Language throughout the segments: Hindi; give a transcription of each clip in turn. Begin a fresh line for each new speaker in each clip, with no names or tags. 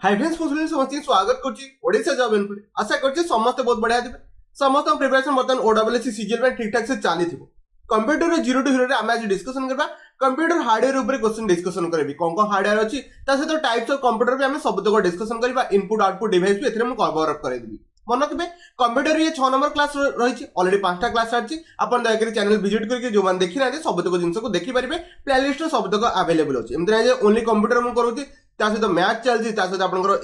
हाय फ्रेंड्स मुझे समस्त स्वागत करछि ओडिसा जॉब इनफो आशा करछि समस्त बहुत बढ़िया दिबे समस्त प्रिपरेशन बर्तन ओडब्ल्यूएससी सीजीएल में ठीक ठाक से चली थिबो कंप्यूटर रे 0 टू 0 रे हम आज डिस्कशन करबा कंप्यूटर हार्डवेयर ऊपर क्वेश्चन डिस्कशन करबी कोन हार्डवेयर अछि ता सहित टाइप्स ऑफ कंप्यूटर पे हम सब तक डिस्कशन करबा इनपुट आउटपुट डिवाइस भी एथरे हम कवर अप करे दिबी मन रखबे कंप्यूटर ये 6 नंबर क्लास रही ऑलरेडी 5टा क्लास अछि अपन दयाकरी चैनल विजिट करके जो मान देखि ना सब तक जिंस को देखि परिबे प्लेलिस्ट सब तक अवेलेबल अछि एमते जे ओनली कंप्यूटर हम करूची ता सहित मैथ चलजी ता सहित आपनकर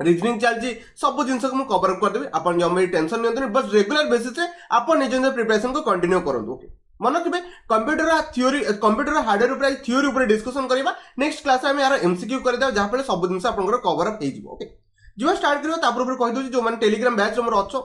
रीजनिंग चलजी सब जिंस को हम कवर अप कर देबे अपन जमे टेंशन नियंत्रण बस रेगुलर बेसिस रे अपन निज प्रिपरेशन को कंटिन्यू करंतु ओके मन रखबे कंप्यूटर थ्योरी कंप्यूटर हार्डवेयर ऊपर थ्योरी ऊपर डिस्कशन करबा नेक्स्ट क्लास में यार एमसीक्यू कर देबा जहां पे सब जिंस आपनकर कवर अप हे जिवो ओके जो स्टार्ट करियो तापर ऊपर कहि दोची जो मन टेलीग्राम बैच हमर अच्छो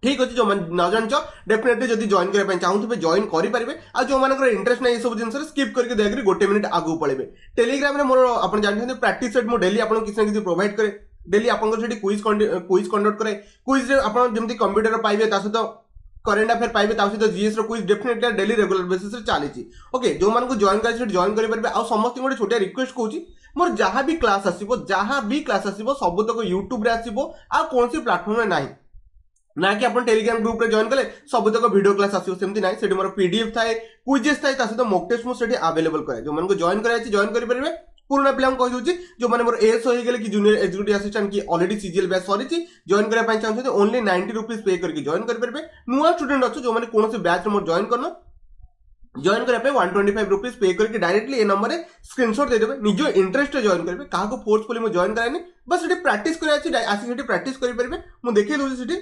ठीक अछि जो मन न जानचो डेफिनेटली जदी जॉइन करे पय चाहूथबे जॉइन करि परिबे आ जो मानकर इंटरेस्ट नै सब जिंस रे स्किप करके देगरी गोटे मिनिट आगु पळेबे टेलीग्राम रे मोर अपन जानथि प्रैक्टिस सेट मो डेली आपन किछ न किछ प्रोवाइड करे डेली आपन सेठी क्विज कंडक्ट करे क्विज रे आपन जेमति कंप्यूटर पाइबे ता सहित करेंट अफेयर पाइबे ता सहित जीएस रो quiz definitely daily regular basis रे चालीची ओके जो मान को जॉइन करे सेठी जॉइन करि परिबे आ समस्त गोटे छोटे रिक्वेस्ट कहूची मोर जहां भी क्लास आसीबो सब तक YouTube रे आसीबो आ कोन सी प्लेटफॉर्म में नाही ना कि अपन टेलीग्राम ग्रुप रे जॉइन कले सब तक वीडियो क्लास आसीबो सेमति नाही सेठी मोर पीडीएफ थाए क्विजेस थाए ता सहित मॉक टेस्ट मो सेठी अवेलेबल करे जो मन को जॉइन करे जॉइन करि परिबे पुराना पिला हम कहि दोची जो माने मोर एस होई गेले कि जूनियर एग्जीक्यूटिव असिस्टेंट की ऑलरेडी सीजीएल बैच सरीची जॉइन करे पय चाहछते ओनली 90 रुपीस पे करके जॉइन कर परबे नुवा स्टूडेंट अच्छो जो माने कोनोसी बैच मोर जॉइन करनो जॉइन करे पे 125 रुपीस पे करके डायरेक्टली ए नंबर रे स्क्रीनशॉट दे देबे निजो इंटरेस्ट जॉइन करबे काहा को फोर्सफुली मो जॉइन करानी बस सेठी प्रैक्टिस करे अछि आसी सेठी प्रैक्टिस करि परबे मु देखै दोची सेठी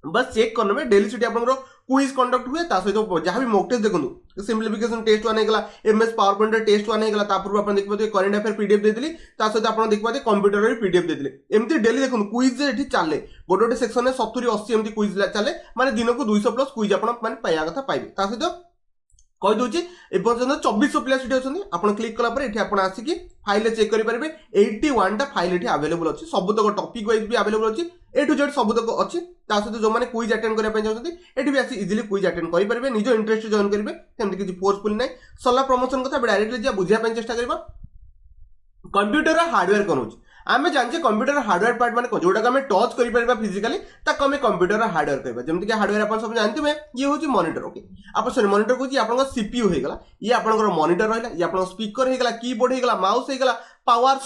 बस चेक करनबे डेली सेठी आपनरो क्विज कंडक्ट हुए ता सहित जहां भी मॉक टेस्ट देखंतु सिंपलीफिकेशन टेस्ट 1 हेगला एमएस पावर पॉइंट टेस्ट 1 हेगला तापर आपन देखबे करेंट अफेयर पीडीएफ दे दिली ता सहित आपन देखबे कंप्यूटर रे पीडीएफ दे दिले एमती डेली देखंतु क्विज एठी चाले गोटे सेक्शन में 70 80 एमती क्विज चाले माने दिन को 200 प्लस क्विज आपन माने पाया कथा पाइबे ता सहित कहि दोची ए पर्यंत 2400 प्लस सीट अछन आपन क्लिक कला पर एठी आपन आसी कि फाइल चेक करि परबे 81 टा फाइल एठी अवेलेबल अछि सब तक टॉपिक वाइज भी अवेलेबल अछि ए टू जेड सब तक अछि ता सहित जो माने क्विज अटेंड करै पय चाहथि एठी भी आसी इजीली क्विज अटेंड करि परबे निजो इंटरेस्ट जॉइन करबे तेमति कि फोर्सफुल नै सला प्रमोशन कथा डायरेक्टली जे बुझिया पय चेष्टा करबा कंप्यूटर हार्डवेयर कोन होछि आमे जानछे कंप्यूटर हार्डवेयर पार्ट माने जोटा हमें टच करि परबा फिजिकली ताको हमें कंप्यूटर हार्डवेयर कहबा जेमति कि हार्डवेयर अपन सब जानथिबे ये होछि मॉनिटर ओके अपन सॉरी मॉनिटर को आपन सीपीयू हे गला ये आपन मॉनिटर रहला ये आपन स्पीकर हे गला कीबोर्ड हे गला माउस हे गला पावर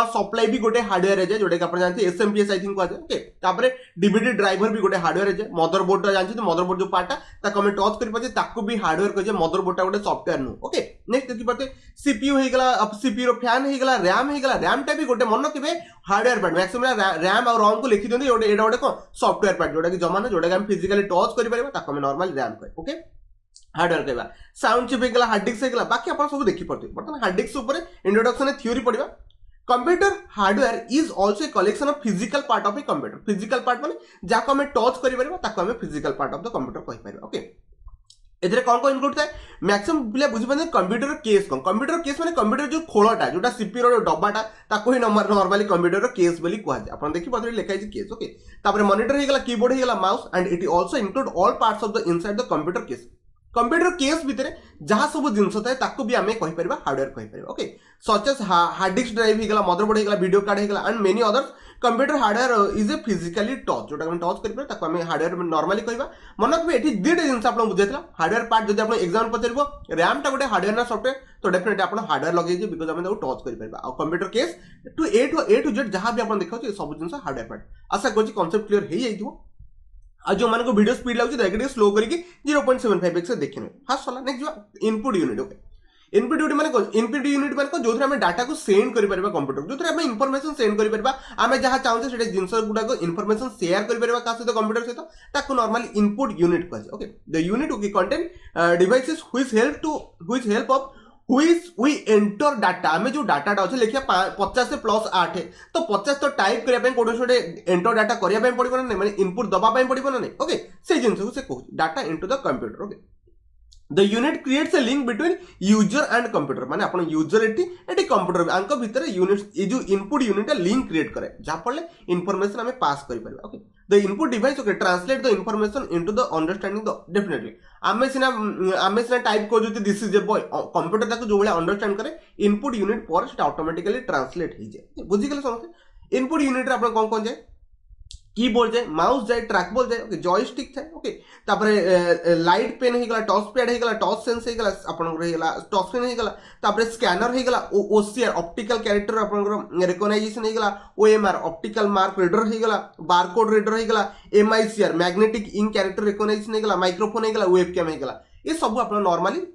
सप्लाई भी गोटे हार्डवेयर है जोटे अपन जानते एसएमपीएस आई थिंक को ओके तापरे डीवीडी ड्राइवर भी गोटे हार्डवेयर है मदरबोर्ड ता जानते मदरबोर्ड जो पार्ट ताको हमें टच करि पाछे ताको भी हार्डवेयर कहे मदरबोर्ड ता गोटे सॉफ्टवेयर नु ओके नेक्स्ट देखि पाते सीपीयू हे गला सीपीयू रो फैन हे गला रैम टा भी गोटे मन रखिबे हार्डवेयर पार्ट मैक्सिमम रैम और रोम को लिखि दियौ एटा गोटे को सॉफ्टवेयर पार्ट जोटा कि जमाना जोटा कि हम फिजिकली टच करि परबा ताको हमें नॉर्मल रैम कहे ओके हार्डवेयर कहबा साउंड चिप हेगला हार्ड डिस्क हेगला बाकी अपन सब देखि पड़ते बर्तमान हार्ड डिस्क ऊपर इंट्रोडक्शन थ्योरी पढ़िबा computer hardware is also a collection of physical part of a computer physical part माने जाको हमें टच करि परबा ताको हमें physical part of the computer कहि परबा ओके एथरे कोन को इनक्लूड थाए मैक्सिमम पिला बुझि पने कंप्यूटर केस माने कंप्यूटर जो खोलटा जोटा सीपीयू रो डब्बाटा ताको ही नॉर्मली कंप्यूटर रो केस बोली कहै छै अपन देखि पदरी लिखाइ छै केस ओके तापर मॉनिटर हेगला कीबोर्ड हेगला mouse and it also include all parts of the inside the computer case computer case भितरे जहां सब जिंस थाए ताको भी हमें कहि परबा हार्डवेयर कहि परबा okay such as hard disk drive हेगला मदरबोर्ड हेगला वीडियो कार्ड हेगला and many others computer hardware is a physically touch जोटा हम टच करि ताको हमें हार्डवेयर नॉर्मली कहबा मनक भी एठी दिड जिंस आपन बुझैतला हार्डवेयर पार्ट जदि आपन एग्जाम पचरबो रैम टा गोटे हार्डवेयर ना सॉफ्टवेयर तो डेफिनेटली आपन हार्डवेयर लगै जे बिकॉज़ हमें टच करि परबा आ computer case to A to Z जहां भी आपन देखौ छै सब जिंस हार्डवेयर पार्ट आशा करछि कांसेप्ट क्लियर हे जाइथो आ जो मान को वीडियो स्पीड लागु छै स्लो करके 0.75x से देखिनो फास्ट चला नेक्स्ट जो input unit okay input unit माने जो हम डाटा को सेंड करि परबा कंप्यूटर जो हम इंफॉर्मेशन सेंड करि परबा हमें जहां चाहते सेटा जिंस गुडा को इंफॉर्मेशन शेयर करि परबा का से कंप्यूटर से ताको नॉर्मली इनपुट यूनिट कहै okay the unit okay contain devices which help of we enter data हमें जो डाटा टा लिखिया 50 से प्लस 8 है तो 50 तो टाइप करिया पे कोडो छोटे एंटर डाटा करिया पे पड़िबो नै माने इनपुट दबा पे पड़िबो नै ओके से जिंस से कहू data into the computer okay the unit creates a link between user and computer माने आपण यूजर एटी कंप्यूटर आंक भितर यूनिट ये जो इनपुट यूनिट लिंक क्रिएट करे जहाँ फल इनफॉरमेशन आम पास कर पारे okay the input device okay translate the information into the understanding the definitely आमे सिना टाइप कर जो this is a boy computer ताको जो भाई अंडरस्टैंड करे इनपुट यूनिट पर सेटा ऑटोमेटिकली ट्रांसलेट हो जाए बुझी गले समझते इनपुट यूनिट रे आपण कोन कोन जाए कीबोर्ड जाए माउस जाए ट्रैकबॉल जाए ओके जॉयस्टिक थाए ओके तापरे लाइट पेन हो गला टच पैड हो गला टच सेंस हो गला आपनकर हो गला टच पेन हो गला तापरे स्कैनर हो गला ओसीआर ऑप्टिकल कैरेक्टर आपनकर रिकॉग्नाइजेशन हो गला ओएमआर ऑप्टिकल मार्क रीडर हो गला बारकोड रीडर हो गला MICR magnetic ink character recognition हो गला माइक्रोफोन हो गला वेबकैम हो गला ये सब आपन नॉर्मली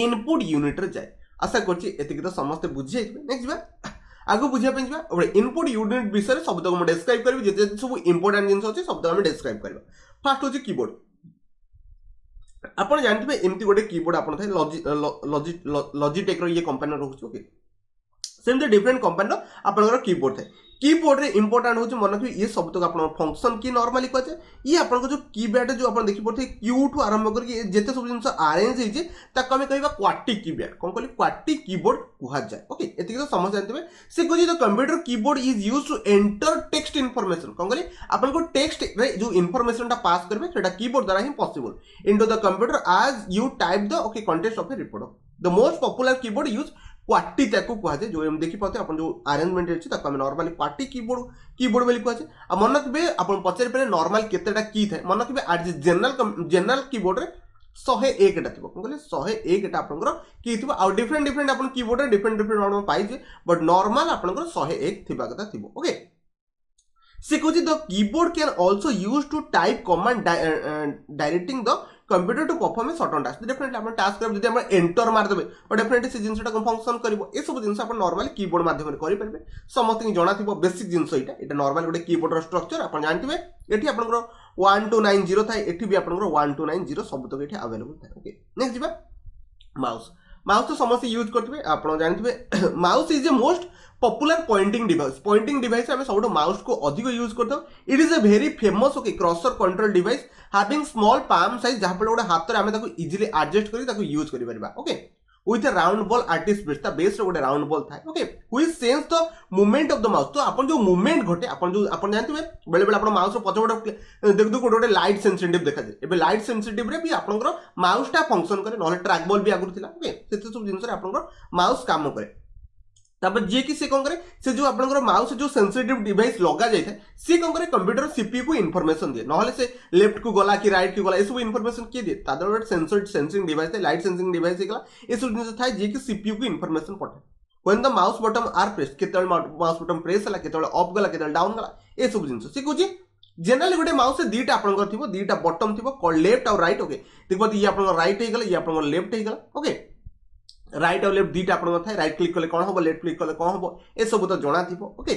इनपुट यूनिट रे जाए आशा करछि एतिक तो समस्त बुझि जाइबे नेक्स्ट बा आगु बुझिया पे जा इनपुट यूनिट विषय सब तक डिस्क्राइब करी जे सब इंपोर्टेंट जिंस अछि सब तक डिस्क्राइब करबा फर्स्ट होछि कीबोर्ड आपण जानथिबे एमती गोटे कीबोर्ड आपण थाए लॉजिटेक रो ये कंपनी रहउछि ओके सेम डिफरेंट कंपनी रो आपनकर कीबोर्ड थाए कीबोर्ड रे इंपोर्टेंट होछि मन कि ये सब तक आपण फंक्शन की नॉर्मली कहै ये आपण जो कीबोर्ड जो आपण देखि पड़थे क्यू टू आरंभ करके जेते सब जिंस अरेंज होई जे ताको हमें कहबा क्वाटी कीबोर्ड कोन कहली क्वाटी कीबोर्ड कुहा जाय ओके एति तो समझ जानथिबे से कहै the computer keyboard is used to enter text information कोन कहली आपण को टेक्स्ट रे जो इंफॉर्मेशन टा पास करबे सेटा कीबोर्ड द्वारा ही possible into the computer as you type the okay content of a report the most popular keyboard use क्वाटी ताको कह जाए जो हम देखि पाते अपन जो अरेंजमेंट अछि ताको हम नॉर्मली क्वाटी कीबोर्ड बोली कह जाए आ मन रखबे अपन पचारि पे नॉर्मल केतेटा की थाए मन रखबे आज जनरल कीबोर्ड रे 101 टा थिबो कहले 101 टा आपनकर की थिबो आ डिफरेंट अपन कीबोर्ड रे डिफरेंट ऑर्डर पाइ जे बट नॉर्मल आपनकर 101 थिबा कथा थिबो ओके से कहछि the keyboard can also use to type command directing the computer to perform a certain task definitely अपन टास्क करब जदि हम एंटर मार देबे और डेफिनेटली से जिंसटा को फंक्शन करबो ए सब जिंस अपन नॉर्मली कीबोर्ड माध्यम रे करि परबे समस्त की जणा थिबो बेसिक जिंस एटा नॉर्मली गोटे कीबोर्ड रो स्ट्रक्चर अपन जानथिबे एठी आपनकर 1290 थाए एठी भी आपनकर 1290 सब तक एठी अवेलेबल थाए ओके नेक्स्ट जिबा माउस तो समस्त यूज करथिबे आपण जानथिबे mouse is a most popular pointing device हमें सब माउस को अधिक यूज करते हो it is a very famous okay cursor control device having small palm size जहां पर गोटे हाथ रे हमें ताको इजीली एडजस्ट करी ताको यूज करि परबा okay with a round ball at its base ता बेस रे गोटे राउंड बॉल थाए okay which sense the movement of the mouse तो अपन जो मूवमेंट घटे अपन जानथिबे बेले बेले अपन माउस रो पछपट देखदु गोटे लाइट सेंसिटिव देखा जाय एबे लाइट सेंसिटिव रे भी आपनकर माउस टा फंक्शन करे नले ट्रैक बॉल भी आगुर थिला ओके सेते सब जिंस रे आपनकर माउस काम करे तापर जे कि से कोन करे से जो आपनकर माउस जो सेंसिटिव डिवाइस लगा जाय था से कोन करे कंप्यूटर सीपीयू को इंफॉर्मेशन दे नहले से लेफ्ट को गला कि राइट को गला ए सब इंफॉर्मेशन के दे तादर सेंसिंग डिवाइस है लाइट सेंसिंग डिवाइस एकला ए सब जिंस थाय जे कि सीपीयू को इंफॉर्मेशन पठे when the mouse button are press केतल माउस बटन प्रेस हला केतल अप गला केतल डाउन गला ए सब जिंस से कोजी जनरली गोटे माउस से दीटा आपनकर थिबो दीटा बटन थिबो कॉल लेफ्ट और राइट ओके देखो ये आपनकर राइट हे गला ये आपनकर लेफ्ट हे गला ओके राइट और लेफ्ट दीटा आपन थाए राइट क्लिक कले कोन हबो लेफ्ट क्लिक कले कोन हबो ए सब तो जणा थिबो ओके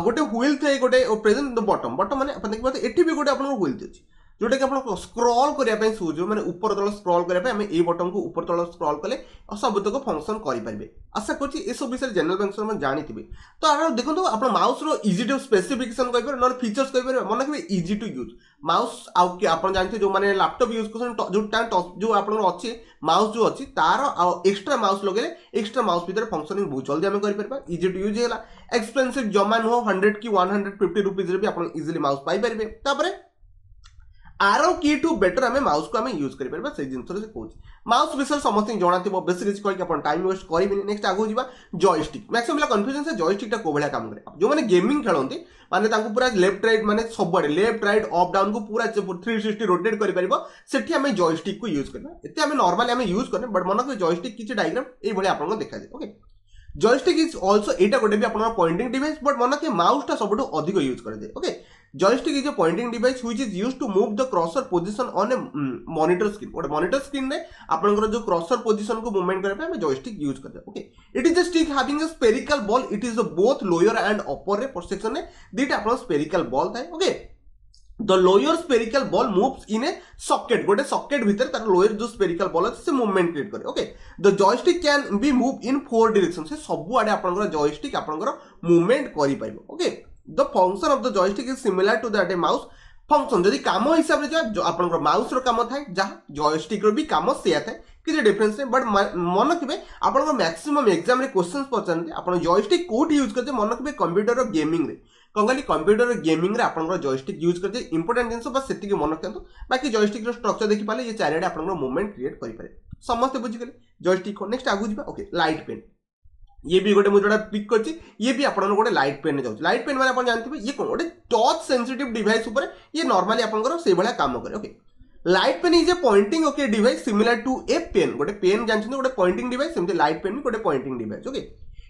गोटे व्हील थाए गोटे प्रेजेंट द बॉटम माने अपन देखि पाते एठी भी गोटे आपन व्हील अछि जोटा कि आपन स्क्रॉल करिया पे सुजो माने ऊपर तळ स्क्रॉल करिया पे हमें ए बटन को ऊपर तळ स्क्रॉल कले सब तक फंक्शन करि परबे आशा करछि ए सब विषय जनरल फंक्शन में जानि थिबे तो आरो देखंतो आपन माउस रो इजी टू स्पेसिफिकेशन कहि पर न फीचर्स कहि पर मन कि इजी टू यूज माउस आउ कि आपन जानथे जो माने लैपटॉप यूज करछन जो आपन अछि माउस जो अछि तार एक्स्ट्रा माउस लगेले एक्स्ट्रा माउस भीतर फंक्शनिंग बहुत जल्दी हम करि परबा इजी टू यूज होला एक्सपेंसिव जमा न हो 100 की 150 रुपीस रे भी आपन इजीली माउस पाई परबे तापरे आरो की टू बेटर हमें माउस को हमें यूज करि परबा से जिंस से कहूँ माउस विषय समस्त जणा थिबो बेसी किछ कहि अपन टाइम वेस्ट करिबे नेक्स्ट आगो जिबा जॉयस्टिक मैक्सिमम कंफ्यूजन से जॉयस्टिक टा को भलिया काम करे जो माने गेमिंग खेलंती माने तांको पूरा लेफ्ट राइट माने सब बडे लेफ्ट राइट अप डाउन को पूरा 360 रोटेट करि परबो सेठी हमें जॉयस्टिक को यूज करबा एते हमें नॉर्मली हमें यूज करने बट मन को जॉयस्टिक किछ डायग्राम ए भलिया आपन को देखा जाय ओके जॉयस्टिक इज आल्सो एटा गोटे भी आपन पॉइंटिंग डिवाइस बट मन के माउस टा सबटो अधिक यूज करे जाय okay joystick is a pointing device which is used to move the cursor position on a monitor screen और मॉनिटर स्क्रीन में आपनकर जो क्रॉसर पोजीशन को मूवमेंट करे पे हमें जॉयस्टिक यूज करते हैं okay it is a stick having a spherical ball it is both lower and upper रे सेक्शन ने दीटा आपन स्फेरिकल बॉल थाए okay the lower spherical ball moves in A socket गोटे सॉकेट भीतर तार लोअर जो स्फेरिकल बॉल अछि से मूवमेंट क्रिएट करे okay the joystick can be move in 4 direction से सब आडे आपनकर जॉयस्टिक आपनकर मूवमेंट करि पाइबो okay the function of the joystick is similar to that a mouse function जदि काम हिसाब से जो आपन माउस रो काम थाए जहाँ जॉयस्टिक रो भी काम सेया थाए किसी डिफरेंस नहीं बट मन रखिए आपन मैक्सिमम एग्जाम रे क्वेश्चन पचारते आपन जॉयस्टिक कोड यूज करते मन रखिए कंप्यूटर गेमिंग रे कौन कहली कंप्यूटर गेमिंग रे आपन जॉयस्टिक यूज करते इंपोर्टेंट जिनस बस से मन रखते बाकी जॉयस्टिक रो स्ट्रक्चर देखि पाले ये चारिडे आपन मूवमेंट क्रिएट करि पारे समस्त बुझिगले जॉयस्टिक नेक्स्ट आगु जिबा ओके लाइट पेन ये भी गोटे मुझे पिक कर ये भी आप गोटे लाइट पेन जाऊँ लाइट पेन मैंने जानते ये कौन गोटे टच सेंसिटिव डिवाइस ऊपर ये नॉर्मली आपंकर से भाया काम करे okay light pen is a pointing okay device similar to a pen गोटे पेन जानते गोटे पॉइंटिंग डिवाइस सेमती लाइट पेन भी गोटे pointing device okay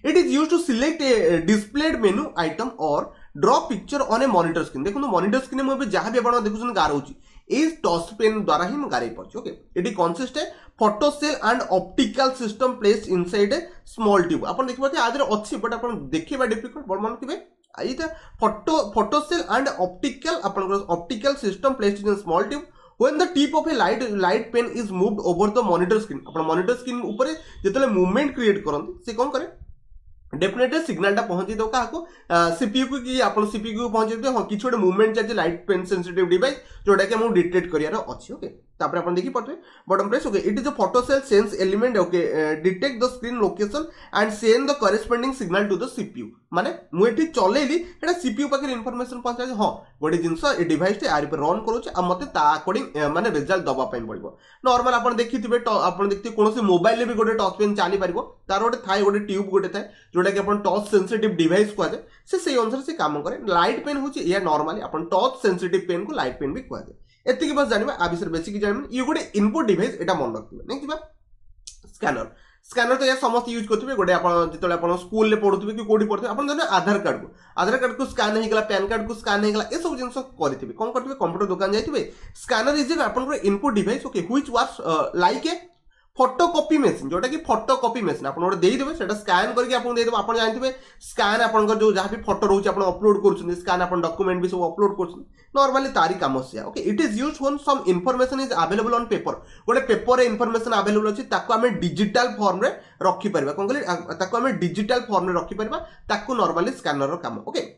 it is use to select a displayed menu item और draw picture on a monitor screen देखो मॉनिटर स्क्रीन में जहाँ भी आप देखुन गारोची ये टच पेन द्वारा ही गारे पार्छ ओके इट कनसिस्ट है photo cell and optical system place inside a small tube आप देखिए आदि अच्छी बट आप देखा डिफिकल्ट बट मन थे ये photo cell and optical system place in small tube when the tip of a light pen is moved over the monitor screen upon monitor screen ऊपर जितने मूवमेंट क्रिएट करते से कौन करे डेफिनेटली सिग्नलटा पहुंची दो क्या सीपीयू को कि आप सीपीयू को पहुंचे हाँ किसी गोटे मूवमेंट चाहिए लाइट पेन सेंसिटिव डिवाइस जोटा कि हमको डिटेक्ट करार अच्छी ओके तापर आप देखी पारे button press okay it is a photo cell sense element okay detect the screen location and send the corresponding signal to the CPU माने मुझे चलैली एटा सीपीयू पाखे इनफॉरमेशन पहुंचा हाँ गोटे जिनस ए डिवाइस टे यार रन करुचे आ मते ता अकॉर्डिंग माने रिजल्ट दबा पड़ो नॉर्मल आप देखिए आप देखिए कौन मोबाइल भी गोटे टच पेन चली पार तार गोटे थाए गोटे ट्यूब गोटे थाए जोटा कि अपन टच सेंसिटिव डिवाइस कहुए से अनुसार से काम करे लाइट पेन हूँ या नॉर्मली अपन टच सेंसिटिव पेन को लाइट पेन भी कहुए एति बस जाना आ विषय बेसिक जाना ये गोटे इनपुट डिवाइस एटा मन रखिए नेक्स्ट स्कैनर स्कैनर तो यह समस्त यूज करेंगे गोटे जो आप स्कूल में पढ़ुवे कि कौटी पढ़ुवे आप जाने आधार कार्ड को स्कैन होगा पैन कार्ड को स्कैन होगा ये सब जिन करेंगे कौन करेंगे कंप्यूटर दुकान जाइए स्कैनर इज आप input device okay which works like a photocopy machine जोटा कि फोटोकॉपी मेसीन आप देदेवे से स्कैन करके आप जानते स्कैन आप जो जहाँ भी फोटो रोचे आप अपलोड कर स्कैन आप डॉक्यूमेंट भी सब अपलोड कर नॉर्मली तारी काम से okay it is use when some information is available on paper गोटे पेपर इनफॉरमेशन अवेलेबल अच्छी आम डिजिटल फॉर्म रे रखिपर कौन कहले डिजिटल फॉर्म रे रखिपर नॉर्मली स्कैनर काम okay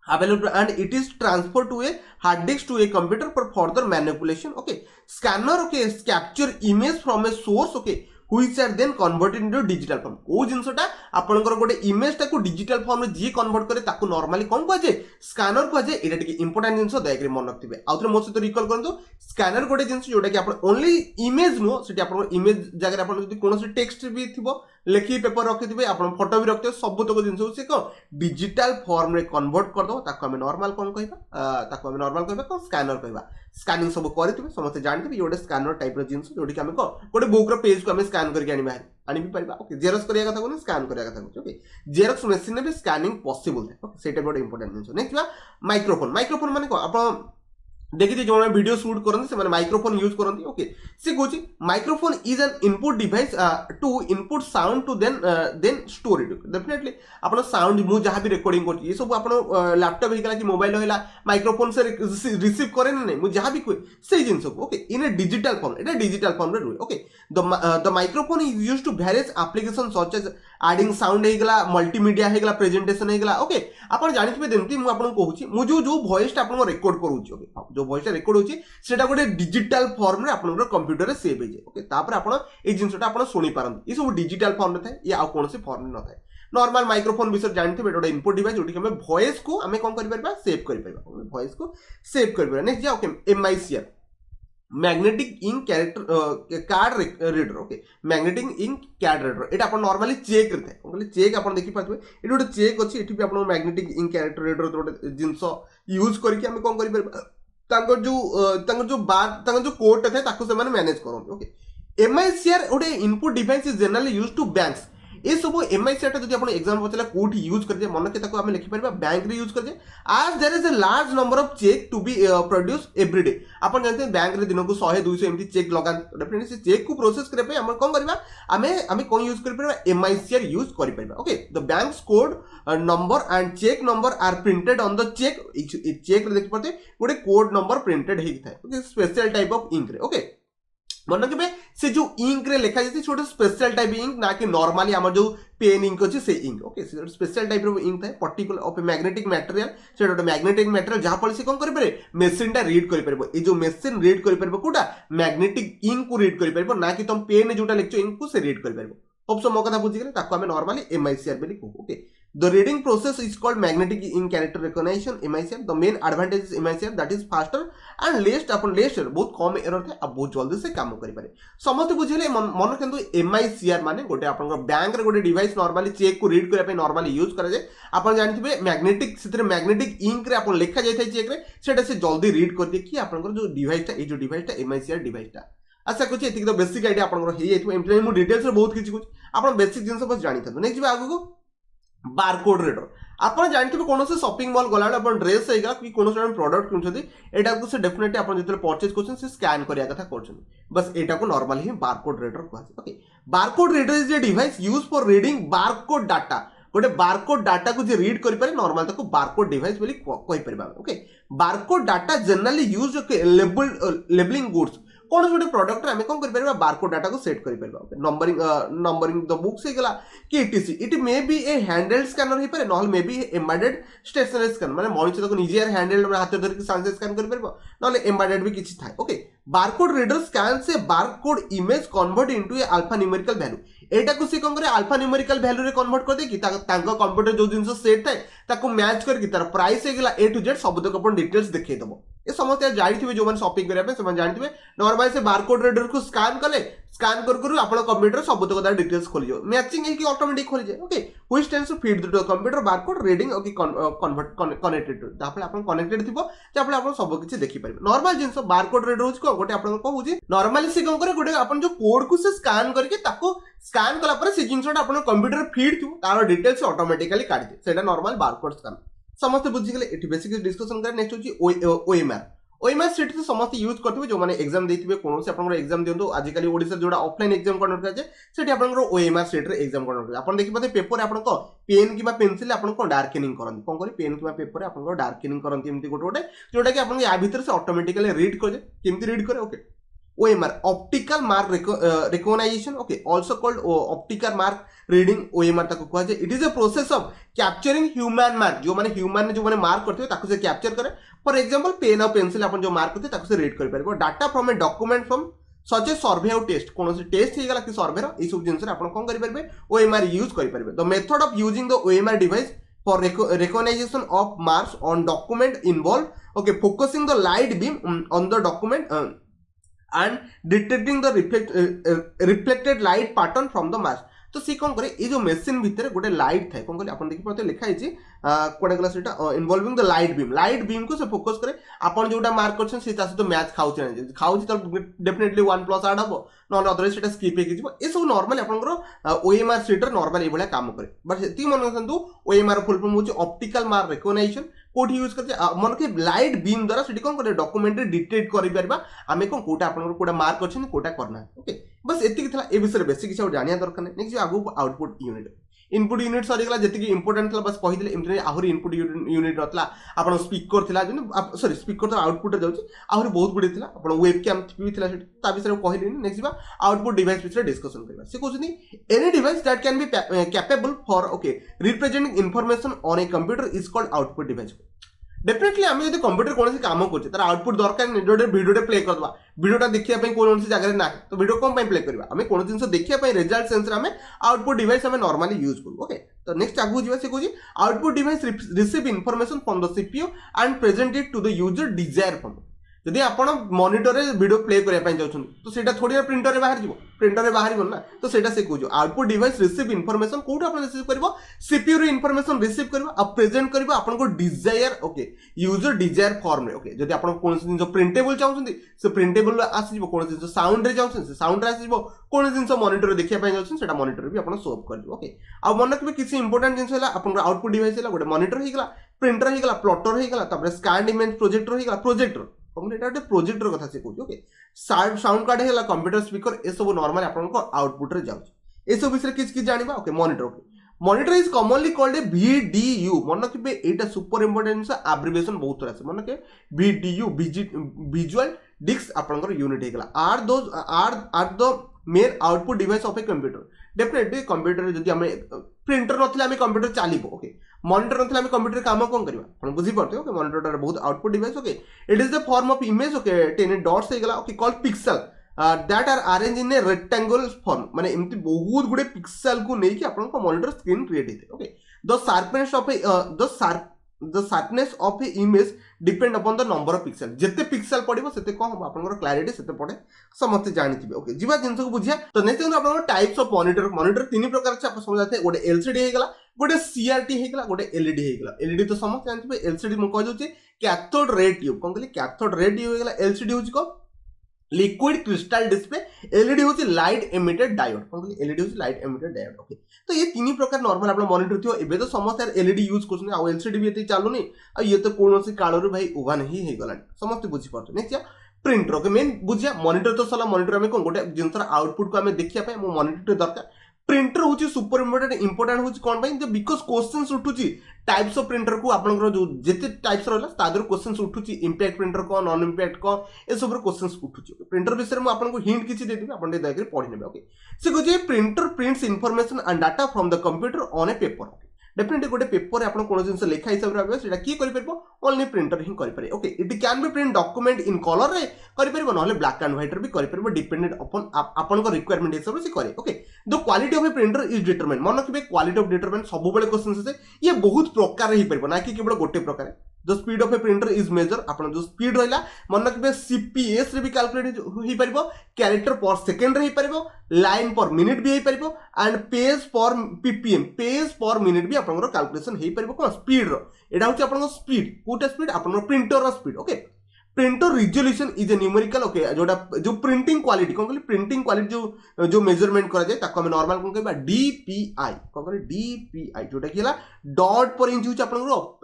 available and it is transferred to a hard disk to a computer for further manipulation okay scanner okay capture image from a source okay which are then converted into digital form को जिनसटा आपनकर गोटे इमेज टाको डिजिटल फॉर्म में जी कन्वर्ट करे ताको नॉर्मली कौन कह स्कैनर कह एटा टिके इंपोर्टेंट जिनस दयाकरी मन रखिबे आउथरे मो सहित रिकॉल करंतु स्कैनर गोटे जिनस जोटा कि आपण ओनली इमेज नो सेठी आपण इमेज जगह आपण जदी कोनोसी टेक्स्ट भी थिबो लेखि पेपर रखिथिबे आपण फोटो भी रखिथिबे सब तक जिनस से को डिजिटल फॉर्म रे कन्वर्ट कर दो ताको हम नॉर्मल कौन कहबा ताको हम नॉर्मल कहबा को स्कैनर कहबा स्कैनिंग सब करथिबे समस्त जानथिबे ये गोटे स्कैनर टाइप रो जिनस जोटी कि हम को गोटे बुक रो पेज को हम स्कैन करके आनी भी पारिबा ओके जेरॉक्स करिया कथा को स्कैन करिया कथा को ओके जेरॉक्स मशीन में भी स्कैनिंग पॉसिबल है ओके सेटा गोटे इंपोर्टेंट जिनस नेक्स्ट माइक्रोफोन माइक्रोफोन माने को आप देखिए जो वीडियो शूट करते से माइक्रोफोन यूज करते ओके सी कहूँ microphone is an input device to input sound to then store it definitely आप साउंड मुझे जहाँ भी रेकर्डिंग कर ये सब आप लैपटॉप होगा कि मोबाइल होगा माइक्रोफोन से रिसीव करे ना मुझे जहाँ भी कहे से जिन okay in a digital form ये डिजिटल फॉर्म रे रुहे okay the microphone is use to various application such as adding sound होगा मल्टीमीडिया होगा प्रेजेंटेशन होगा ओके आप जानते जमी मुझे कहूँ मुझे जो वॉइस आप रेकर्ड करूँ ओके जो वॉइस रेकर्ड होची सेटा गोटे डिजिटल फॉर्म रे आपन कंप्यूटर रे सेव हो जाए ओके तापर आपन ए जिनसटा आपन सुनी पारन ये सब डिजिटल फॉर्म रे थाए ये आ कोन से फॉर्म रे न थाए नॉर्मल माइक्रोफोन विषय जानते बेटा इनपुट डिवाइस जोटी हम वॉइस को हमें कौन कर परबा सेव कर परबा वॉइस को सेव कर परबा नेक्स्ट जा okay MICR magnetic ink character card reader okay magnetic ink card reader एटा अपन नॉर्मली चेक करते हैं ओके चेक अपन देखि पाथबे एटी गोटे चेक अछि एटी भी अपन मैग्नेटिक इंक कैरेक्टर रीडर गोटे जिंस यूज करके हम कौन कर परबा जो कोड थे मैनेज करते ओके एमआईसीआर गोटे input device is generally use to banks ये सब एमआईसीआर जो आप एग्जाम पचारा कौट यूज करें मन के आम लिखिपर बैंक रे यूज करें आज there is a large number of check to be produce everyday आप जानते हैं बैंक रे दिन को 100-200 एमती चेक लगा डेफिनेटली से चेक को प्रोसेस करने हम कौन करबा आमे कौन यूज कर एमआईसीआर यूज कर परबा okay the bank's code number and cheque number are printed on the cheque cheque रे देखि पड़ते गोटे कोड नंबर प्रिंटेड हे थाए okay special type of ink रे ओके मन रखिए से जो इंक रे लिखा जाए छोटे स्पेशल टाइप इंक ना कि नॉर्मली आम जो पेन इंक अच्छे से ink okay special type ink थाए पर्टिकुलर ऑफ मैग्नेटिक मटेरियल से गोटे मैग्नेटिक मटेरियल जहाँ फल से कौन करें मेसीन टा रीड कर जो मेसीन रीड कर कौटा मैग्नेटिक इंक को रीड कर ना कि तुम पेन जोटा लिखो इंक को से रीड कर होप सो मो कथा बुझीगले ताको हमें नॉर्मली MICR बोली कहू okay the reading process is called magnetic ink character recognition MICR the main advantage is MICR that is faster and least अपन लेस्ट बहुत कम एरर थे अब बहुत जल्दी से काम करि पारे समस्त बुझिले मन केंतु MICR माने गोटे अपन बैंक रे गोटे डिवाइस नॉर्मली चेक को रीड करे नॉर्मली यूज करे जे अपन जानथिबे मैग्नेटिक सितरे मैग्नेटिक इंक रे अपन लिखा जाय थाय चेक रे सेटा से जल्दी रीड कर दे कि अपन जो डिवाइस टा MICR डिवाइस टा अच्छा कुछ एतिक तो बेसिक आइडिया आपन हे जाइतो एमप्लॉय मु डिटेल्स रे बहुत किछि कुछ आपन बेसिक जिंस बस जानि थतो नेक्स्ट आगु को बारकोड रीडर आपन जानथिबे कोनो से शॉपिंग मॉल गला आपन ड्रेस हेगा कि कोनो से प्रोडक्ट किनछथि एटा को से डेफिनेटली आपन जेतले परचेज करछन से स्कैन करिया कथा करछन बस एटा को नॉर्मली ही बारकोड रीडर कहै okay barcode reader is a device used for reading barcode data गोटे बारकोड डाटा को जे रीड करि पारे नॉर्मल ताको बारकोड डिवाइस बोली कहि परबा okay barcode data generally used labelling goods कौन गोटे प्रोडक्ट आम कौन कर बारकोड डाटा को सेट कर नंबरिंग द बुक्स गला कि etc it may be a handheld scanner हो पारे न may be embedded stationary scanner माने मनुष्य तक निजे हैंडल्ड हाथ धरिक साइंस स्कैन कर परबो न एम्बेडेड भी किछि थाए ओके बारकोड रीडर स्कैन से बारकोड इमेज कन्वर्ट इनटू ए अल्फा न्यूमेरिकल वैल्यू एटा को से कौन करे अल्फा न्यूमेरिकल वैल्यू रे कन्वर्ट कर दे कि तांको कंप्यूटर जो जिंस सेट थाए ताको मैच करके तार प्राइस हे गला A to Z सब तक अपन डिटेल्स देखै दबो ये समस्त जानिथिबे जो माने शॉपिंग करे पे से जानिथिबे नॉर्मल से बारकोड रीडर को स्कैन कले स्कैन कर आपण कंप्यूटर सब तक तार डिटेल्स खोल जो मैचिंग है कि ऑटोमेटिक खोल जाए okay which tends to feed the computer barcode reading okay convert connected to तापर आपण कनेक्टेड थिबो तापर आपण सब किछि देखि परबे नॉर्मल जिंस बारकोड रीडर होछ को गोटे आपण को होछि नॉर्मली से कोन करे गोटे आपण जो कोड को से स्कैन करके ताको स्कैन कला पर से जिंसटा आपण कंप्यूटर फीड थिबो तार डिटेल्स ऑटोमेटिकली काढि दे सेटा नॉर्मल बारकोड स्कैन समस्त बुझी गले एटी बेसिकली डिस्कशन कर नेक्स्ट होची OMR सेट से समस्त यूज करथिबे जो माने एग्जाम देथिबे कोनो से आपन एग्जाम दियंतो आजिकली ओडिसा जोडा ऑफलाइन एग्जाम कंडक्ट करे सेठी आपन OMR सेट रे एग्जाम कंडक्ट करे आपन देखि पाते पेपर आपन को पेन किबा पेंसिल आपन को डार्कनिंग करन कोन करी पेन किबा पेपर आपन को डार्कनिंग करन एमती गोटे जोटा कि आपन या भीतर से ऑटोमेटिकली रीड करे केमती रीड करे okay OMR optical mark recognition okay also called optical mark reading OMR ताको कहा जाय it is a process of capturing human mark जो माने ह्यूमन ने जो माने मार्क करथे ताको से कैप्चर करे फॉर एग्जांपल पेन और पेंसिल अपन जो मार्क करथे ताको से रीड कर परबो data from a document from such a survey और टेस्ट कोनो से टेस्ट हे गला कि सर्वे रो ई सब जिंस रे अपन कोन करि परबे OMR यूज करि परबे the method of using the OMR device for recognition of marks on document involve okay focusing the light beam on the document and detecting the reflected light pattern from the mask तो सी कौन करे ये जो मेसिन भितर गोटे लाइट थाए कौन करे आपन देखि पते लिखा हिची कोडा गला सेटा इन्वॉल्विंग द लाइट बीम को से फोकस करे आपन जोटा मार्क करछन से तासे तो मैच खाउची तो डेफिनेटली 1+ ऐड हबो न अदरवाइज सेटा स्किप हे किजिबो ए सब नॉर्मली आपनकर OMR सीटर नॉर्मल ए भले काम करे बट ती मन रखंतु OMR फुल फॉर्म होची ऑप्टिकल मार्क रिकॉग्निशन कोठी यूज करते मन के लाइट बीम द्वारा सेठी कोन करे डॉक्यूमेंट रे डिटेक्ट करि परबा आमे कोन कोटा आपनकर कोटा मार्क करछन कोटा करना ओके बस एति थला ए विषय बेसिक किछ जानिया दरकार नै नेक्स्ट आगु आउटपुट यूनिट इनपुट यूनिट सरी गला जति इंपोर्टेंट थला बस कहि दिले एमति आहुरी इनपुट यूनिट रतला आपण स्पीकर थला जने सॉरी स्पीकर तो आउटपुट रे जाउची आहुरी बहुत गुडी थला आपण वेबकैम भी थला सेठी ता विषय कहली नेक्स्ट बा आउटपुट डिवाइस विषय डिस्कशन करबा से कहउछनी any device that can be capable for okay representing information on a computer is called output device definitely आम जो कंप्यूटर कौन काम कर तार आउटपुट दरकार गोटे भिडियो प्ले करदे भिडियोटा देखा कौन जगह ना तो भिडियो कौन प्ले करवा आम कौन जिन देखा रिजल्ट सेंस आम आउटपुट डिवाइस आम नॉर्मली यूज करूँ ओके तो नेक्स्ट आगू जा कहूँ output device receive information from the CPU and present it to the user desire form जदि आप मॉनिटर रे वीडियो प्ले करने जाऊँ तो सेटा थोड़ी ना प्रिंटर रे बाहर जीवो प्रिंटर रे बाहर ना तो सेटा से कहूँ output device receive information code आप रिसीव करिवो सीपीयू रे इनफॉरमेशन रिसीव करिवो आ प्रेजेंट करिवो आपन को desire okay user desire form रे ओके जदि आपन कोन जिंस प्रिंटेबल चाहउछंती से प्रिंटेबल आसी जीवो कोन जिंस साउंड रे चाहउछन से साउंड रे आसी जीवो कोन जिंस मॉनिटर रे देखिया पय जाउछन सेटा मॉनिटर भी आपन शो कर दिवो ओके आ मन रखबे किसी इंपोर्टेंट जिंस होला आपन आउटपुट डिवाइस होला गोटे मॉनिटर हे गला प्रिंटर हे गला प्लॉटर हे गला तबरे स्कैन इमेज प्रोजेक्टर हे गला प्रोजेक्टर एटा प्रोजेक्टर कथा से कहूँ ओके साउंड कार्ड है कंप्यूटर स्पीकर ए सब नॉर्मल आपन आउटपुट रे जाउछ ए सब विषय किछ जानिबा okay monitor is commonly called a VDU मन के एटा सुपर इंपोर्टेंट एब्रिविएशन बहुत तरह से मन के VDU विजुअल डिस्क आपन यूनिट हे गला are the main output device of a computer definitely computer जदि आम प्रिंटर नथिले आम कंप्यूटर चलो ओके मॉनिटर नथिले आम कंप्यूटर काम कौन करवा आपण बुझी पारते ओके मॉनिटर बहुत output device okay it is the form of image okay 10 dots हे गला okay called pixel that are arrange in a rectangular form माने एमती बहुत गुडे पिक्सल को नेकी आपन को मॉनिटर स्क्रीन क्रिएट हेते okay the sharpness of a image depend upon the number of pixel जिते पिक्सल पड़िबो सेते कम हम आपन क्लैरिटी सेते पड़े समस्त जानिथिबे ओके जीवा जिंस को बुझिया तो नेक्स्ट आपन टाइप्स ऑफ मॉनिटर तीन प्रकार से आप समझ जाते गोटे एलसीडी हे गला गोटे सीआरटी हे गला गोटे एलईडी हे गला एलईडी तो समस्त जानिथिबे एलसीडी म कह जोचे कैथोड रे ट्यूब कोन कहली कैथोड रे ट्यूब हे गला एलसीडी होची को लिक्विड क्रिस्टल डिस्प्ले एलईडी होची लाइट एमिटेड डायोड कोन कहली एलईडी होची लाइट एमिटेड डायोड ओके तो ये तीन प्रकार नॉर्मल आपन मॉनिटर थियो एबे तो समस्त यार एलईडी यूज करछन आ एलसीडी भी एते चालुनी आ ये तो कोनोसी काळरू भाई उभा नहीं हे गला समस्त बुझी पारतो नेक्स्ट प्रिंटर ओके मेन बुझिया मॉनिटर तो सला मॉनिटर में कोन गोटे जिंसर आउटपुट को हमें देखिया पे मो मॉनिटर दरकार प्रिंटर होची सुपर इंपोर्टेंट होची कोन भाई बिकॉज क्वेश्चंस उठुची टाइप्स ऑफ प्रिंटर को आपनकर जो जेते टाइप्स रहला तादर क्वेश्चंस उठुची इंपैक्ट प्रिंटर को नॉन इंपैक्ट को ए सब क्वेश्चंस उठुची प्रिंटर विषय में आपन को हिंट किछि दे देबे आपन दया कर पढि नेबे ओके से को जे printer prints information and data from the computer on a paper definitely गोटे पेपर आपन कोन जिंस लेखा हिसाब रे सेटा की करि परबो ओनली प्रिंटर ही करि पारे okay it can be print document in colour रे करि परबो नले ब्लैक एंड व्हाइट रे भी करि परबो डिपेंडेंट अपन आपन को रिक्वायरमेंट हिसाब से करे okay the quality of a printer is determine मन रखिबे क्वालिटी ऑफ डिटरमाइन सब बेले क्वेश्चन से ये बहुत प्रकार ही परबो ना कि केवल गोटे प्रकार the speed of a printer is measure आपन जो स्पीड रहला मन रखिबे सीपीएस रे भी कैलकुलेट होई परबो कैरेक्टर पर सेकंड रे ही परबो लाइन पर मिनिट भी ही परबो एंड पेज पर पीपीएम पेज पर मिनिट भी आपन कैलकुलेशन हेई परबो कोन स्पीड रो एडा होची आपन स्पीड कोटा स्पीड आपन प्रिंटर रो speed okay printer resolution is a numerical okay जोटा जो प्रिंटिंग क्वालिटी कोन कहली प्रिंटिंग क्वालिटी जो मेजरमेंट करा जाय ताको हम नॉर्मल कोन कहबा डीपीआई कोन कहली डीपीआई जोटा किला डॉट पर इंच होची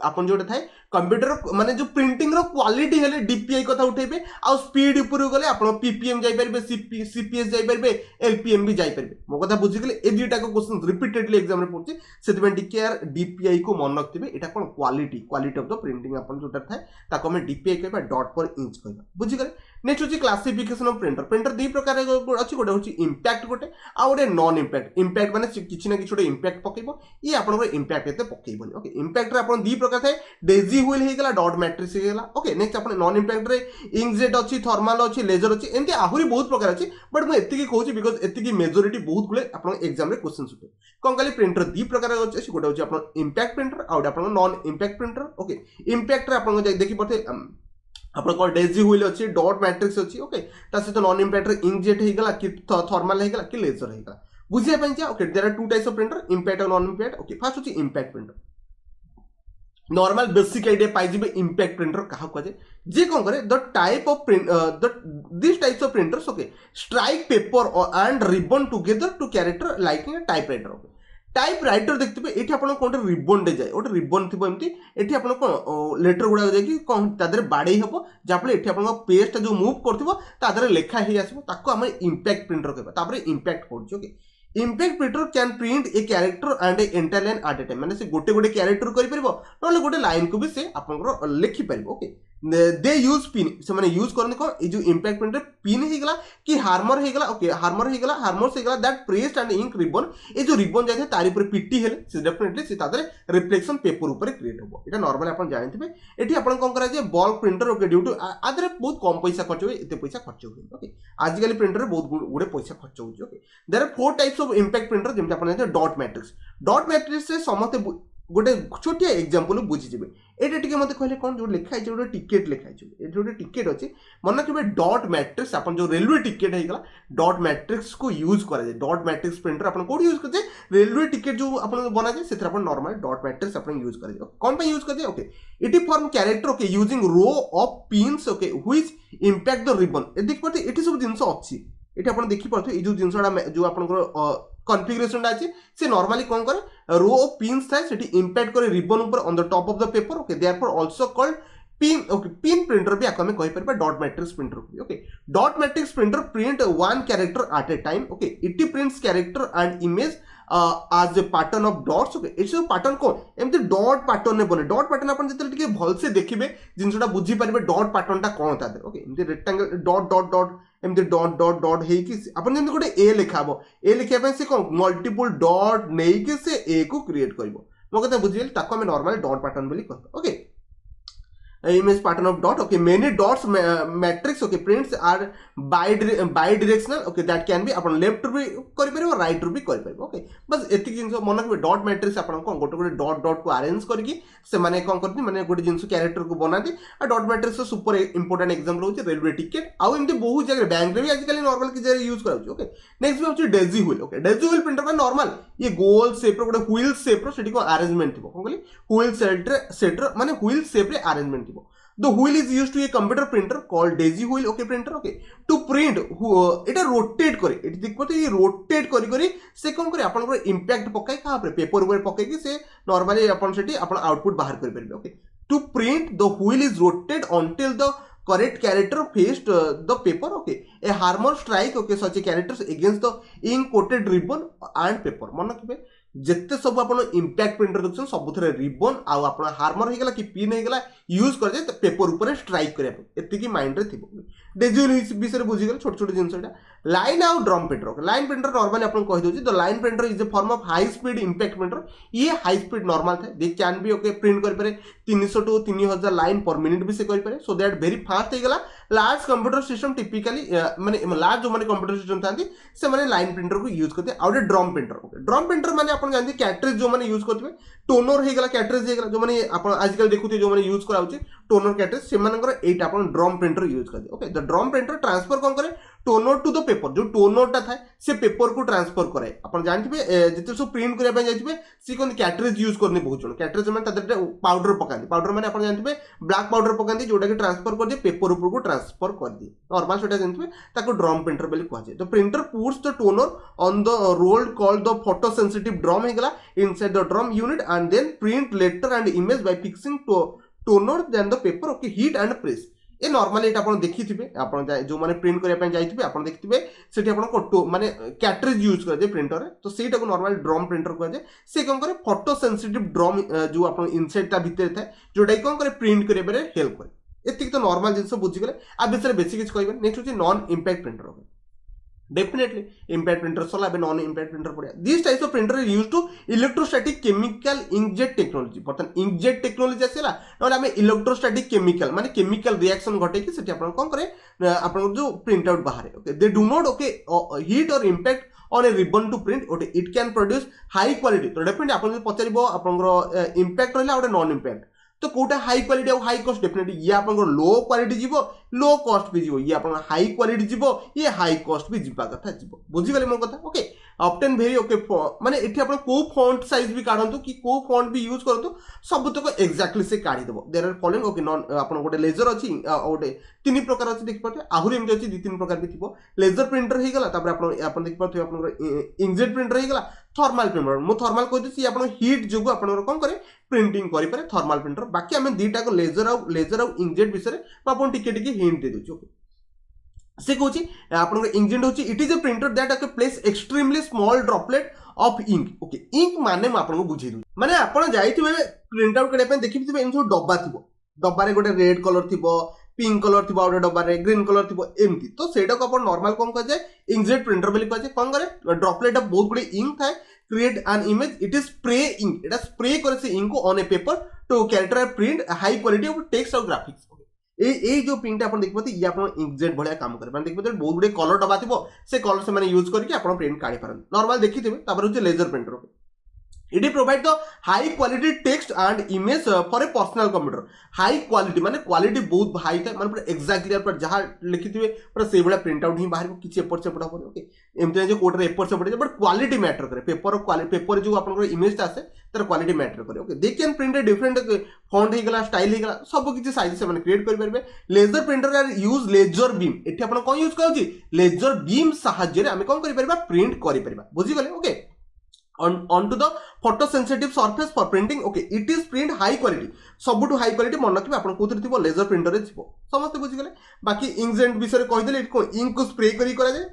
आपन जोटा थाए कंप्यूटर माने जो प्रिंटिंग रो क्वालिटी हेले डीपीआई कथा उठेबे आ स्पीड ऊपर गले आपन पीपीएम जाई परबे सीपीएस जाई परबे एलपीएम भी जाई परबे मो कथा बुझि गेले ए दुटा को क्वेश्चन रिपीटेडली एग्जाम रे पड़छि सेति में डीकेआर डीपीआई को मन रखथिबे एटा कोन क्वालिटी ऑफ द प्रिंटिंग आपन जोटा थाए ताको हम डीपीआई कहबा डॉट पर इंच कहबा बुझि गेले नेक्स्ट होची क्लासिफिकेशन ऑफ प्रिंटर दी प्रकार अछि गोटे होची इंपैक्ट गोटे आ गोटे नॉन इंपैक्ट माने किछि ना किछि गोटे इंपैक्ट पकेबो ये आपन इंपैक्ट एते पकेबोनी ओके इंपैक्ट रे आपन दी प्रकार थाए डेजी व्हील हे गेला डॉट मैट्रिक्स हे गेला ओके नेक्स्ट आपन नॉन इंपैक्ट रे इंकजेट अछि थर्मल अछि लेजर अछि एंती आहुरी बहुत प्रकार अछि बट मैं एतिकी कहूची बिकॉज़ एतिकी मेजॉरिटी बहुत गुले आपन एग्जाम रे क्वेश्चन उठे कोन खाली प्रिंटर दी प्रकार अछि गोटे होची आपन इंपैक्ट प्रिंटर आ आपन non impact printer okay impact रे आपन देखि पथे आपन को डेजी व्हील अछि डॉट मैट्रिक्स अछि ओके ता से तो नॉन इंपैक्ट रे इंकजेट हे गेला कि थर्मल हे गेला कि लेजर हे गेला बुझिया पय okay there are two types of printer impact और नॉन इंपैक्ट ओके फर्स्ट होची impact printer normal basic idea पाई जिबे इंपैक्ट प्रिंटर कहा को जे कोन करे the type of print this types of printers okay strike paper and ribbon together to character like a typewriter okay typewriter देखते एठी आपण कोन रिबन दे जाय ओटे रिबन थिबो एमती एठी आपण कोन लेटर गुडा जाय कि कोन तादरे बाडई हबो जापले एठी आपण पेस्ट जो मूव करथिबो तादरे लेखा हे आसीबो ताको हम इंपैक्ट प्रिंटर कहबा तापरे impact code okay impact printer can print a character and A entire line at a time माने से गोटे गोटे कैरेक्टर करि परबो नले गोटे लाइन को भी से आपनकर लिखि परबो ओके दे यूज पिन से माने यूज करने को ए जो इंपैक्ट प्रिंटर पिन हे गेला कि हार्मर हे गेला ओके हार्मर हे गेला हार्मर से गेला that pressed and ink ribbon ए जो रिबन जाय तारि पर पिट्टी हेले से डेफिनेटली से तादरे रिफ्लेक्शन पेपर ऊपर क्रिएट होबो एटा नॉर्मली आपन जानथिबे एठी आपन कोन करा जे bulk printer okay due to आदरे बहुत कम पैसा खर्च होय एते पैसा खर्च होय ओके आज काली प्रिंटर रे बहुत गुडे पैसा खर्च होय okay there are four types of impact printer जेम आपन जानते डॉट मैट्रिक्स से समते गोटे छोटिया एग्जांपल बुझी जिबे एटा टिके मते कहले कोन जो लिखा है गोटे टिकट लिखा है ए गोटे टिकट अछि मन के डॉट मैट्रिक्स अपन जो रेलवे टिकट है गेला डॉट मैट्रिक्स को यूज करा जाय डॉट मैट्रिक्स प्रिंटर अपन कोड यूज करजे रेलवे टिकट जो अपन बना जाय सेथरा अपन नॉर्मल डॉट मैट्रिक्स अपन यूज करा जाय कोन पे यूज कर जाय okay it form character okay using row of pins okay which impact the ribbon ए देख पते एठी सब जिंस अछि एठी अपन देखि पड़थो ए जो जिंसडा जो अपन कॉन्फ़िगरेशन अछि से नॉर्मली कोन करे रो ऑफ पिन्स थाए सेठी इंपैक्ट करे रिबन ऊपर on the top of the paper okay therefore also called pin okay pin printer भी आकमे कहि परबा dot matrix printer okay dot matrix printer print one character at a time okay it prints character and image as a pattern of dots okay its pattern को एमती डॉट पैटर्न ने बने डॉट पैटर्न अपन जते टिके भल से देखिबे जिंसटा बुझी परबे डॉट पैटर्न ता कोन ता ओके एमती रेक्टेंगल डॉट डॉट डॉट एमती डॉट डॉट डॉट हेकी आपन जेमती गोटे ए लिखा हबो ए लिखिया पे से कोन मल्टीपल डॉट नेकी से ए को क्रिएट करबो मो कथा बुझियल ताको हम नॉर्मल डॉट पैटर्न बोली कहतो okay image pattern of dot okay many dots matrix okay prints are bi-directional okay that can be upon left रू भी करि परिबो right रू भी करि परिबो okay बस एति जिंस मन के डॉट मैट्रिक्स अपन को गोटे डॉट डॉट को अरेंज करके से माने कोन करती माने गोटे जिंस कैरेक्टर को बनाती आ dot matrix super important example होची रेलवे टिकट आ एमती बहुत जगह बैंक रे भी आजकल नॉर्मल की जगह यूज कराउची ओके नेक्स्ट भी होची Daisy wheel okay Daisy wheel printer में नॉर्मल ये गोल शेप रो गोटे व्हील शेप रो सेठी को अरेंजमेंट थिबो कोन कहली व्हील सेट माने व्हील शेप रे अरेंजमेंट थिबो The wheel is used to a computer printer called daisy wheel okay printer okay to print এটা rotate করে এটি দেখবো তো এই rotate করি করি সে কোন করে আপনার ইম্প্যাক্ট পকাই কাହା ଉପରେ পেপর উপরে পকাই কি সে নরমালি আপন সেটি আপন আউটপুট বাহার কৰি পারিবে okay to print the wheel is rotated until the correct character faced the paper okay a hammer strike okay such a characters against the ink coated ribbon and paper मन रखिबे जेते सब अपन इंपैक्ट प्रिंटर देखछन सबुथरे रिबन आ अपन हार्मर हे गेला कि पिन हे गेला यूज कर जे पेपर ऊपर स्ट्राइक करे एति की माइंड रे थिबो डेजुअल विषय बुझी गेल छोट छोट जिंस एटा लाइन आउ drum printer line printer normally अपन कहि दोची the line printer is a form of high speed impact printer ये हाई स्पीड नॉर्मल था they can be okay print कर पारे 300 टू 3000 लाइन पर मिनिट भी से कर पारे सो दैट वेरी फास्ट हे गेला लार्ज कंप्यूटर सिस्टम टिपिकली माने लार्ज जो माने कंप्यूटर सिस्टम थांती से माने लाइन प्रिंटर को यूज करते out drum printer okay drum printer माने अपन जानते कैटरेज जो माने यूज करते टोनर हे गेला कैटरेज हे गेला जो माने अपन आजकल देखुते जो माने यूज कराउची टोनर कैटरेज से मानकर एटा अपन ड्रम प्रिंटर यूज करते okay the drum printer transfer कोन करे टोनर टू द पेपर जो टोनर टा थाए से पेपर को ट्रांसफर करे अपन जानथिबे जते सब प्रिंट करिया पे जाइथिबे सी कोन कैटरेज यूज करने बहुत जण कैटरेज माने तदर पाउडर पकांती पाउडर माने अपन जानथिबे ब्लैक पाउडर पकांती जोटा के ट्रांसफर कर दे पेपर ऊपर को ट्रांसफर कर दे नॉर्मल सेटा जानथिबे ताको ड्रम प्रिंटर बोली कहै the printer puts the toner on the rolled called the photo sensitive drum हेगला inside the drum unit and then print letter and image by fixing toner then the paper okay heat and press ए नॉर्मली एटा आपण देखिथिबे आपण जो माने प्रिंट करिया पे जाइथिबे आपण देखिथिबे सेठी आपण को माने कैटरेज यूज कर दे प्रिंटर रे तो सेटा को नॉर्मल ड्रम प्रिंटर कहै जे से कोन करे फोटो सेंसिटिव ड्रम जो आपण इनसाइड ता भीतर थाए जोटा कोन करे प्रिंट करिया पे हेल्प करे एतिक तो नॉर्मल जिंस बुझी गेले आ बिसरे बेसिक किछ कहबे नेक्स्ट होची non impact printer okay definitely impact printer सला बे नॉन इंपैक्ट प्रिंटर पड़िया this types of printer is used to electrostatic chemical inkjet technology बर्तन इंकजेट टेक्नोलॉजी आसेला नले हमें इलेक्ट्रोस्टैटिक केमिकल माने केमिकल रिएक्शन घटे कि सेठी आपण कोन करे आपण जो प्रिंट आउट बाहर okay they do not okay heat और impact on a ribbon to print okay it can produce high quality तो डेफिनेटली आपण पचारिबो आपण इंपैक्ट रहला और नॉन इंपैक्ट तो कोटा हाई क्वालिटी और हाई कॉस्ट डेफिनेटली ये आपन लो क्वालिटी जीवो लो कॉस्ट भी जीवो ये आपन हाई क्वालिटी जीवो ये हाई कॉस्ट भी जीवा कथा जीवो बुझी गले मोर कथा ओके ऑप्टेन वेरी ओके माने एठी आपन को फॉन्ट साइज भी काढंतु कि को फॉन्ट भी यूज करंतु सब तक एग्जैक्टली से काढी देबो there are following okay non आपन गोटे लेजर अछि ओटे तीन प्रकार अछि देख पाते आहुरी एमति अछि 2-3 प्रकार भी थिबो लेजर प्रिंटर हे गला तापर आपन देख पाते आपन इंकजेट प्रिंटर हे गला थर्मल प्रिंटर मो थर्मल कहि दिछि आपन हीट जोगु आपन कोन करे प्रिंटिंग करि पारे थर्मल प्रिंटर बाकी हमें दीटा को लेजर और इंकजेट विषय रे आपन टिके टिके हिंट दे दोछु ओके से कहूची आपन इंकजेट होची it is a printer that okay place extremely small droplet of ink okay ink माने म आपन को बुझी दउ माने आपन जाइथिबे प्रिंट आउट करे पे देखिथिबे इन सब डब्बा थिबो डब्बा रे गोटे रेड कलर थिबो पिंक कलर थिबो और डब्बा रे ग्रीन कलर थिबो एमती तो सेटा को अपन नॉर्मल कोन कह जाय इंकजेट प्रिंटर बोली कह जाय कोन करे ड्रॉपलेट ऑफ बहुत बड़ी इंक थाए create an image it is spray ink it spray करे से ink को on a paper to character print high quality of text और graphics ए जो प्रिंट आपण देखि पते ये आपण इंकजेट भलिया काम करे माने देखि पते बहुत गुडे कलर डबा थिबो से कलर से माने यूज करके आपण प्रिंट काढी पारन नॉर्मल देखिथिबे तापर होचे laser printer it provide the high quality text and image for a personal computer high quality माने क्वालिटी बहुत हाई था माने पूरा एग्जैक्टली पर जहां लिखिथिबे पूरा सेइ बडा प्रिंट आउट ही बाहर को किछि एपर से पडा पड़े ओके एमते जे कोड रे एपर से पडे बट क्वालिटी मैटर करे पेपर क्वालिटी पेपर जो आपन इमेज आसे तर क्वालिटी मैटर करे okay they can print a different font हे गला स्टाइल हे गला सब किछि साइज से माने क्रिएट कर परबे लेजर प्रिंटर आर यूज लेजर बीम एठी आपन कोन यूज करूची लेजर बीम सहाय्य रे हमें कोन करि परबा प्रिंट करि परबा बुझी गले okay onto the photosensitive surface for printing okay it is print high quality सबुठु हाई क्वालिटी मन रखिबे आपण कोथि थिबो लेजर प्रिंटर रे थिबो समस्त बुझी गेले बाकी इंकजेट विषय रे कहि देले इंक को स्प्रे करी करा जाय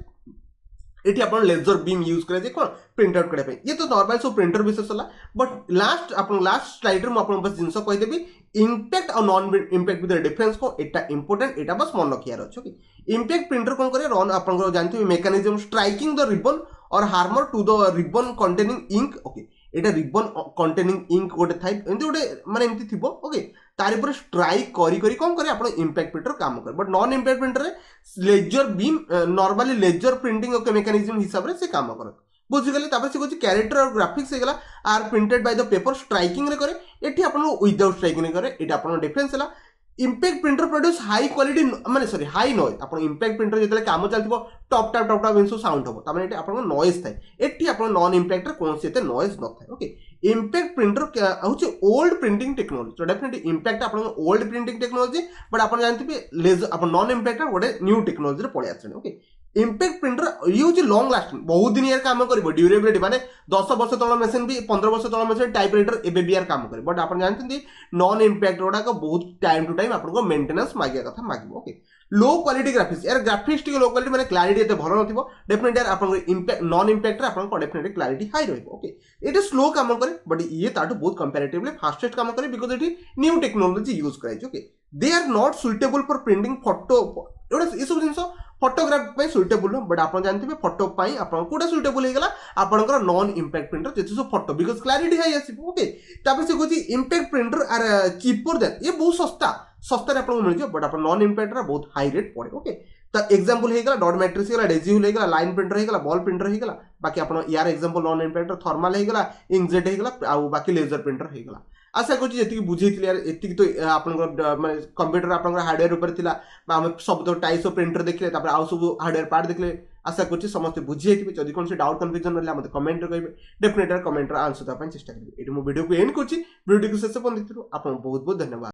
एटी आप लेजर बीम यूज कराए कौन प्रिंट आउट करने ये तो नॉर्मल सब प्रिंटर विशेष है बट लास्ट स्लाइड में आपको बस जिनस कहीदेवी इम्पैक्ट और नॉन इम्पैक्ट भितर डिफरेंस को एटा इंपोर्टेंट एटा बस मन रखियार अच्छे इम्पैक्ट प्रिंटर कौन करे रन आप जानते मेकानिज्म स्ट्राइकिंग द रिबन और hammer to the ribbon containing ink okay एटा रिबन कंटेनिंग इंक गोटे थाई एमती गोटे माने एमती थिबो ओके तारि पर स्ट्राइक करी करी कौन करे आपण इम्पैक्ट प्रिंटर काम करे but non impact printer laser beam normally laser printing okay mechanism हिसाब से काम करे बुझीगले तापर से कुछ कैरेक्टर और ग्राफिक्स हेगला are printed by the paper striking रे करे एठी आपण विदाउट स्ट्राइकिंग रे करे एटा आपण डिफरेंस हला impact printer produce high quality माने सॉरी हाई नॉइज आपण इम्पैक्ट प्रिंटर जेतले काम चलथिबो टॉप टॉप इनसो साउंड हो तामे एठी आपण नॉइज थाय एठी आपण नॉन इम्पैक्ट रे कोनसे एते नॉइज न थाय ओके इम्पैक्ट प्रिंटर होची ओल्ड प्रिंटिंग टेक्नोलॉजी तो डेफिनेटली इम्पैक्ट आपण ओल्ड प्रिंटिंग टेक्नोलॉजी बट आपण जानथिबे लेजर आपण नॉन इम्पैक्ट गोटे न्यू टेक्नोलॉजी रे पळे आछन ओके इम्पैक्ट प्रिंटर ये हूँ लंग लास्टिंग बहुत दिन यार काम कर ड्यूरेबिलिटी माने 10 वर्ष तल मेसीन भी 15 वर्ष तल मेसीन टाइप राइटर एवं भी यार काम करे बट आप जानते नॉन इम्पैक्ट गुड़ाक बहुत टाइम टू टाइम आपको मेंटेनेंस मांगे कथा मांगे ओके लो क्वालिटी ग्राफिक्स यार ग्राफिक्स लो क्वालिटी माने क्लैरिटी एते भल नथिबो डेफिनेटली यार आपन इम्पैक्ट नॉन इम्पैक्ट रे आपन डेफिनेटली क्लैरिटी हाई रहइबो ओके एटे स्लो काम करे बट ये ताटू बहुत कंपैरेटिवली फास्टेस्ट काम करे बिकॉज़ एटी न्यू टेक्नोलॉजी यूज कराइ okay they are not suitable for printing photo एटा ये सब जिंस फोटोग्राफी सुइटेबल बट आप जानते फोटो कौटा सुइटेबल होगा आपंकर नॉन इम्पैक्ट प्रिंटर जिते सब फोटो बिकॉज क्लैरिटी हाई आसो ओके तापर से कहूँ impact printer are cheaper than ये बहुत सस्ता सस्तार आपको मिल जाए बट आप नॉन इम्पैक्ट बहुत हाई रेट पड़े ओके तो एग्जांपल होगा डॉट मैट्रिक्स होगा डेजिहुल होगा लाइन प्रिंटर होगा बॉल प्रिंटर होगा बाकी आप यार एग्जांपल नॉन इम्पैक्ट थर्माल होगा इंकजेट होगा आ बाकी लेजर प्रिंटर होगा आशा करुँच जी बुझे यार एति तो आप कंप्यूटर आप हार्डवेयर उपर आम सब तो टाइप्स ऑफ प्रिंटर देखले आउ सब हार्डवेयर पार्ट देखले आशा करुँच समस्त बुझे जब कौन से डाउट कन्फ्यूजन रहा मतलब कमेंट करेंगे डेफिनेटली कमेंट आंसर देवाई चेष्टा करेंगे ये वीडियो को एंड करुँच वीडियो को शेष देखिए आपको बहुत बहुत धन्यवाद।